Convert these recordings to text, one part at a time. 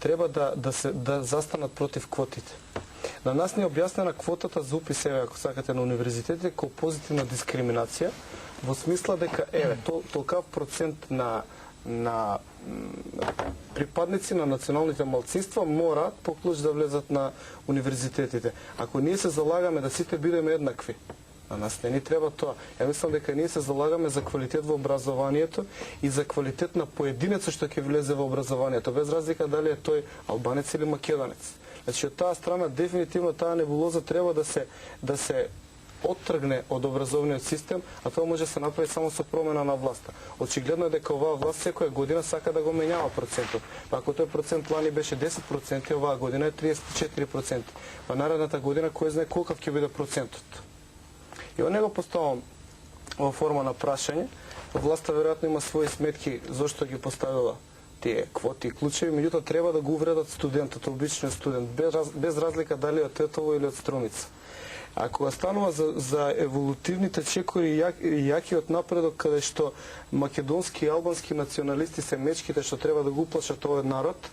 треба да застанат против квотите. На нас ни е објаснена квотата за упис, ако сакате, на универзитетите како позитивна дискриминација, во смисла дека толкав процент на припадници на националните малцинства мора по клуч да влезат на универзитетите. Ако ние се залагаме да сите бидеме еднакви, на нас не ни треба тоа. Ја мислам дека ние се залагаме за квалитет во образованието и за квалитет на поединецот што ќе влезе во образованието, без разлика дали е тој албанец или македонец. Значи, од таа страна, дефинитивно таа небулоза треба да се оттргне од образовниот систем, а тоа може да се направи само со промена на власта. Очигледно е дека оваа власт секоја година сака да го менјава процентот. Па ако тој процент лани беше 10%, оваа година е 34%. Па наредната година кој знае колкав ќе биде процентот. И од него поставам во форма на прашање. Власта веројатно има своји сметки зошто ги поставила тие квоти и клучеви, меѓутоа треба да го увредат студентот, обичниот студент, без разлика дали од Тетово или од Струмица. А кога станува за еволутивните чекори и јакиот напредок, каде што македонски и албански националисти се мечките што треба да го уплашат овој народ,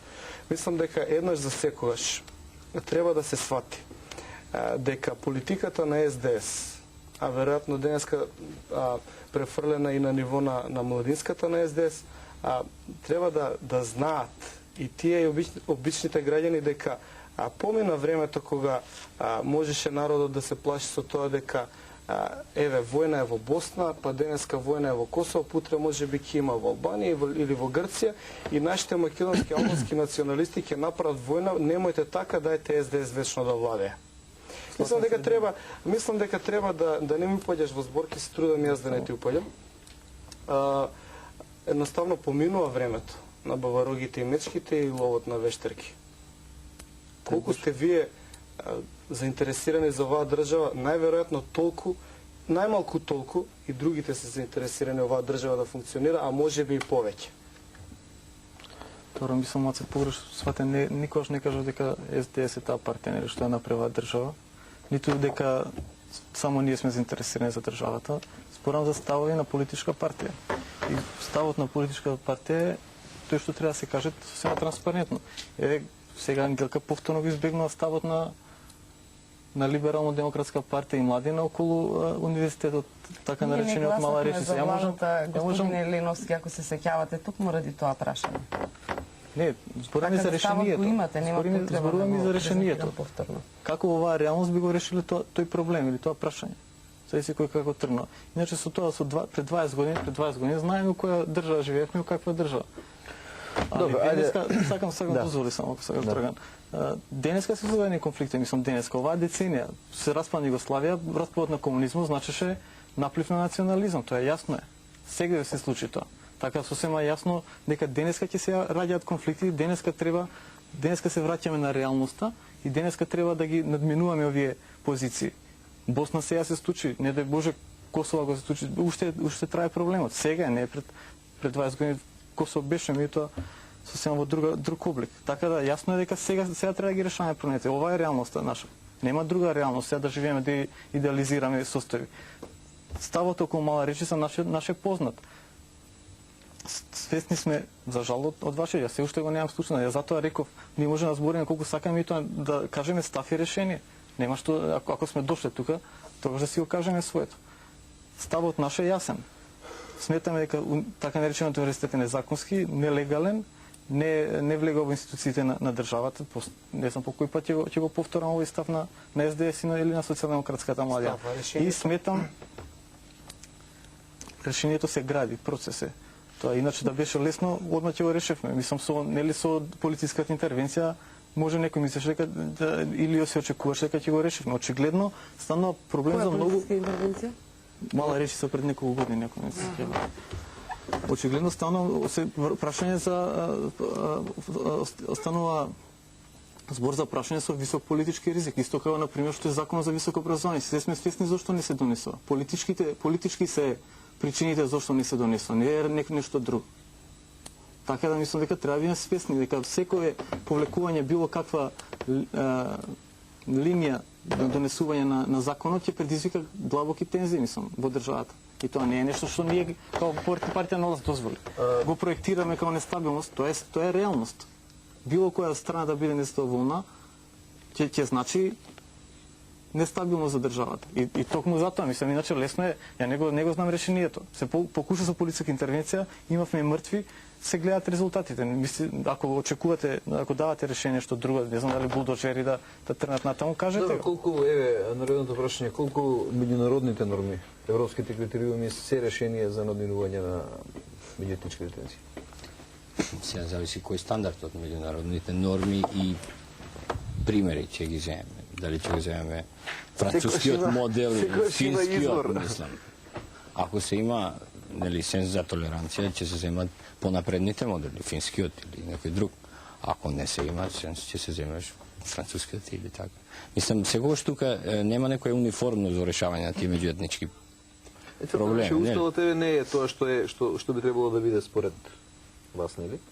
мислам дека еднаш за секогаш треба да се свати дека политиката на СДС, а веројатно денеска префрлена и на ниво на младинската на СДС, треба да знаат и тие и обичните граѓани дека помина времето кога можеше народот да се плаши со тоа дека еве војна е во Босна, па денеска војна е во Косово, путре може би ќе има во Албанија или во Грција и нашите македонски и албански националисти ќе направат војна, немојте така, дајте СДС вечно да владее. Мислам дека треба да не ми поѓаш во зборки, се трудам јас да не ти упаѓам. Едноставно поминува времето на баварогите и мечките и ловот на вештерки. Колку сте вие заинтересирани за оваа држава, најверојатно толку, најмалку толку и другите се заинтересирани оваа држава да функционира, а може би и повеќе. Тоа мислам маце погрешно сватен, никогаш не кажав дека СДС е таа партија нели што ја направила држава, ниту дека само ние сме заинтересирани за државата. Зборам за ставови на политичка партија. И ставот на политичка партија е тој што треба да се каже сосема транспарентно. Сега Ангелка повторно го избегнува ставот на либерално-демократска партија и младина околу универзитетот, така наречениот Мала Речица. Ја можам господине Леновски, ако се сеќавате токму ради тоа прашање. Не, зборуваме за решението. Зборуваме за решението. Како оваа реалност би го решиле тој проблем или тоа прашање? Зависи кој како тргна. Иначе со тоа пред 20 години знаеме која држава живеевме и каква држава. Добро, ајде. Сакам дозволи само, ако сакам трган. Денеска се создадени конфликти, мислам денеска. Оваа деценија се распадна Југославија, распадот на комунизмот значеше наплив на национализам, тоа е јасно е. Сега се случи тоа. Така сосема јасно дека денеска ќе се раѓаат конфликти, денеска се враќаме на реалноста и денеска треба да ги надминуваме овие позиции. Босна сега се случи, не дај Боже Косово го се случи, уште трае проблемот. Сега не пред 20 години Косово беше меѓутоа сосема во друг облик. Така да јасно е дека сега треба да ги решаваме проблемите. Ова е реалноста наша. Нема друга реалност сега да живееме да идеализираме состојби. Ставот околу Мала Речица наш е познат. Свесни сме, за жал, од ваше, јас се уште го немам случајно. Ја затоа реков, ние можеме да збориме колку сакаме и тоа да кажеме став и решение. Нема што, ако сме дошли тука, тогаш да си го кажеме своето. Ставот наш е јасен. Сметаме дека така наречениот универзитет е незаконски, нелегален, не влега во институциите на државата. Не знам по кој пат ќе го повторам овој став на СДС или на социјалдемократската младина. И сметам, решението се гради, процес е. Тоа иначе да беше лесно, одма ќе го решевме. Мислам со полициската интервенција може некој мислеше дека или се очекуваше дека ќе го решевме. Очигледно станува проблем за многу. Која полициска интервенција? Мала Речица пред неколку години, некој не се сеќава. Очигледно прашање станува збор за прашање со висок политички ризик. Исто како на пример што е законот за високо образование. Се сме свесни зошто не се донесува. Политички се причините зошто не се донесува, не е нешто друго. Така да мислам дека треба да биме свесни дека секое повлекување било каква линија на донесување на законот ќе предизвика длабоки тензии, мислам, во државата. И тоа не е нешто што ние како партија на власт дозволи. Го проектираме како нестабилност, тоа е реалност. било која страна да биде незадоволна, ќе значи нестабилно за државата. И токму затоа, мислам, иначе лесно е, ја не го знам решението. Се покуша со полициска интервенција, имавме мртви, се гледат резултатите. Ако очекувате, ако давате решение што друго, не знам дали булдожери да трнат натаму, кажете Добро, го. колку наредното прашање, колку меѓународните норми, европските критериуми се решение за надминување на меѓуетнички детенции? Сега зависи кој стандард од меѓународните норми и примери ќе ги земеме. Дали ќе го земеме францускиот модел или финскиот, мислам. Ако се има сенс за толеранција, ќе се земат понапредните модели, финскиот или некој друг. Ако не се има сенс, ќе се земеш францускиот или така. Мислам, сегогаш тука нема некоја униформно за решавање на тие меѓуетнички проблеми. Значи, уставот не е тоа што би требало да биде според вас, нели?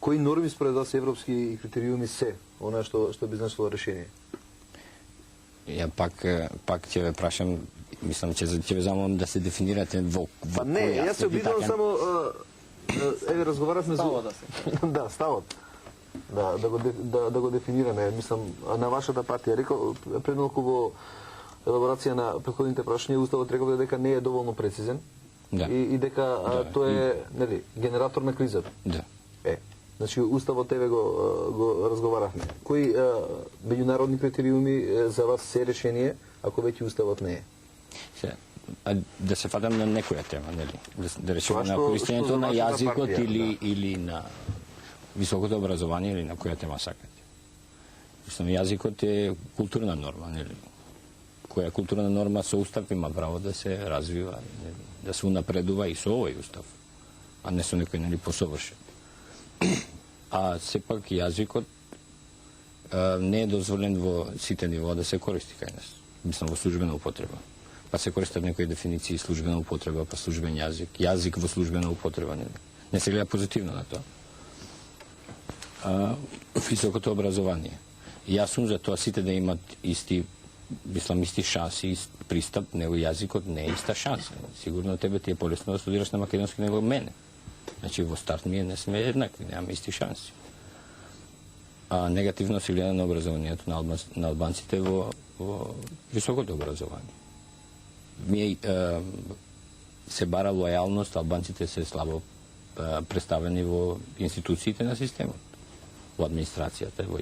Кои норми според вас европски критериуми се она што би значило решение? Ја пак ќе ве прашам, мислам ќе ве замолам да се дефинирате во Не, која јас се обидувам само еве разговаравме за Ставот, да, ставот. Да го дефинираме, мислам на вашата партија. Рекол пред малку во елаборација на претходните прашања уставот рекол дека не е доволно прецизен. Да. И дека тоа е, нели, генератор на кризата. Да. Значи уставот еве го разговаравме. Кои меѓународни критериуми за вас се решение ако веќе уставот не е? Да се фатам на некоја тема, нели? Да решиме Тоа на што користењето за на вашата јазикот партија, или на високото образование или на која тема сакате. Мислам, јазикот е културна норма, нели? Која културна норма со устав има право да се развива, нели? Да се унапредува и со овој устав, а не со некој, нели, посовршен. А сепак јазикот не е дозволен во сите нивоа да се користи кај нас. Мислам, во службена употреба. Па се користат некои дефиниции службена употреба, па службен јазик, јазик во службена употреба. Не се гледа позитивно на тоа. Високото образование. Јас сум за тоа сите да имат исти шанси, ист пристап, него јазикот не е иста шанса. Сигурно тебе ти е полесно да студираш на македонски него мене. Значи во старт ние не сме еднакви, немаме исти шанси. Негативно се гледа на образованието на албанците во високото образование. Се бара лојалност, албанците се слабо представени во институциите на системот. Во администрацијата, во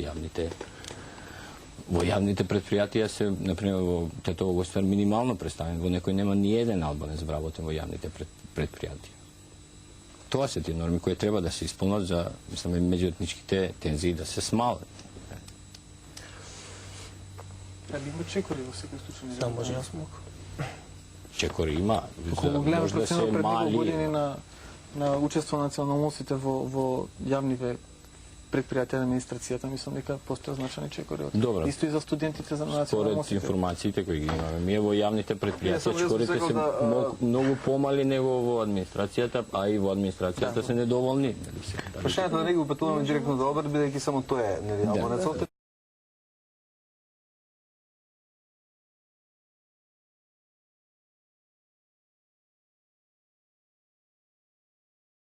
јавните предпријатија се, например, во Тетово Гоствар минимално представен, во некој нема ни еден албанец вработен во јавните предпријатија. Тоа се тие норми кои треба да се исполнат за, мислам, меѓуетничките тензии да се смалат. Дали има чекори во секој случај? Само може јас мог. Чекори има, Ако го гледаме може да се проценот пред неколку мали. години на учество на националностите во јавниве предпријатија на администрацијата, мислам дека постојат значајни чекори. Добро. Исто и за студентите за Според националностите. информациите кои ги имаме, ние во јавните предпријатија само јас чекорите сакам се да, многу помали него во администрацијата, а и во администрацијата се недоволни. Прашањето да не го патуваме директно до обед, бидејќи само тоа е, нели, албанецот.